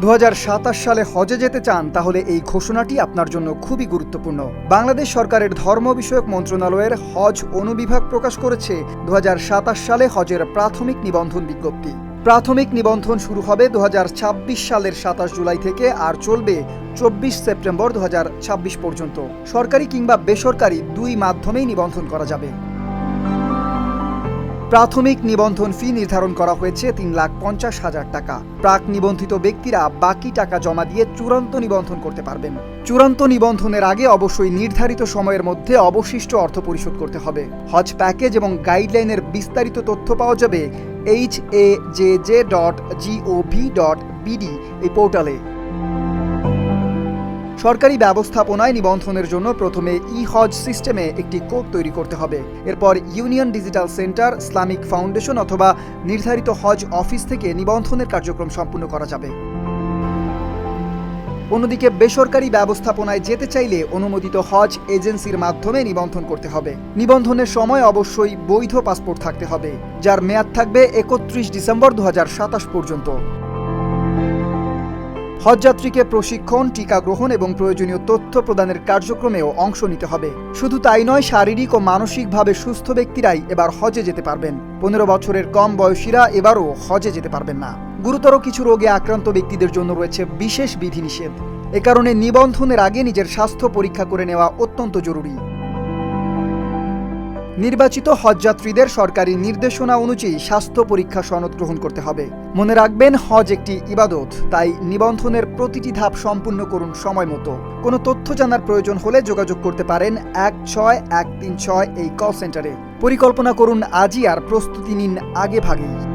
2027 সালে হজে যেতে চান তাহলে এই ঘোষণাটি আপনার জন্য খুবই গুরুত্বপূর্ণ। বাংলাদেশ সরকারের ধর্ম বিষয়ক মন্ত্রণালয়ের হজ অনুবিভাগ প্রকাশ করেছে 2027 সালে হজের প্রাথমিক নিবন্ধন বিজ্ঞপ্তি। প্রাথমিক নিবন্ধন শুরু হবে 2026 সালের 27 জুলাই থেকে আর চলবে 24 সেপ্টেম্বর 2026 পর্যন্ত। সরকারি কিংবা বেসরকারি দুই মাধ্যমেই নিবন্ধন করা যাবে। প্রাথমিক নিবন্ধন ফি নির্ধারণ করা হয়েছে 3,50,000 টাকা। প্রাক নিবন্ধিত ব্যক্তিরা বাকি টাকা জমা দিয়ে চূড়ান্ত নিবন্ধন করতে পারবেন। চূড়ান্ত নিবন্ধনের আগে অবশ্যই নির্ধারিত সময়ের মধ্যে অবশিষ্ট অর্থ পরিশোধ করতে হবে। হজ প্যাকেজ এবং গাইডলাইনের বিস্তারিত তথ্য পাওয়া যাবে hajj.gov.bd এই পোর্টালে। সরকারি ব্যবস্থাপনায় নিবন্ধনের জন্য প্রথমে ই-হজ সিস্টেমে একটি কোড তৈরি করতে হবে। এরপর union digital centre, Islamic foundation অথবা নির্ধারিত হজ অফিস থেকে নিবন্ধনের কার্যক্রম সম্পূর্ণ করা যাবে। অন্যদিকে বেসরকারি ব্যবস্থাপনায় যেতে চাইলে অনুমোদিত হজ এজেন্সির মাধ্যমে নিবন্ধন করতে হবে। নিবন্ধনের সময় অবশ্যই বৈধ পাসপোর্ট থাকতে হবে, যার মেয়াদ থাকবে 31 ডিসেম্বর 2027 পর্যন্ত। হজযাত্রীকে প্রশিক্ষণ, টিকা গ্রহণ এবং প্রয়োজনীয় তথ্য প্রদানের কার্যক্রমেও অংশ নিতে হবে। শুধু তাই নয়, শারীরিক ও মানসিকভাবে সুস্থ ব্যক্তিরাই এবার হজে যেতে পারবেন। 15 বছরের কম বয়সীরা এবারও হজে যেতে পারবেন না। গুরুতর কিছু রোগে আক্রান্ত ব্যক্তিদের জন্য রয়েছে বিশেষ বিধিনিষেধ। এ কারণে নিবন্ধনের আগে নিজের স্বাস্থ্য পরীক্ষা করে নেওয়া অত্যন্ত জরুরি। নির্বাচিত হজযাত্রীদের সরকারি নির্দেশনা অনুযায়ী স্বাস্থ্য পরীক্ষা সনদ গ্রহণ করতে হবে। মনে রাখবেন, হজ একটি ইবাদত, তাই নিবন্ধনের প্রতিটি ধাপ সম্পূর্ণ করুন সময় মতো। কোনো তথ্য জানার প্রয়োজন হলে যোগাযোগ করতে পারেন 16136 এই কল সেন্টারে। পরিকল্পনা করুন আজই আর প্রস্তুতি নিন আগে ভাগেই।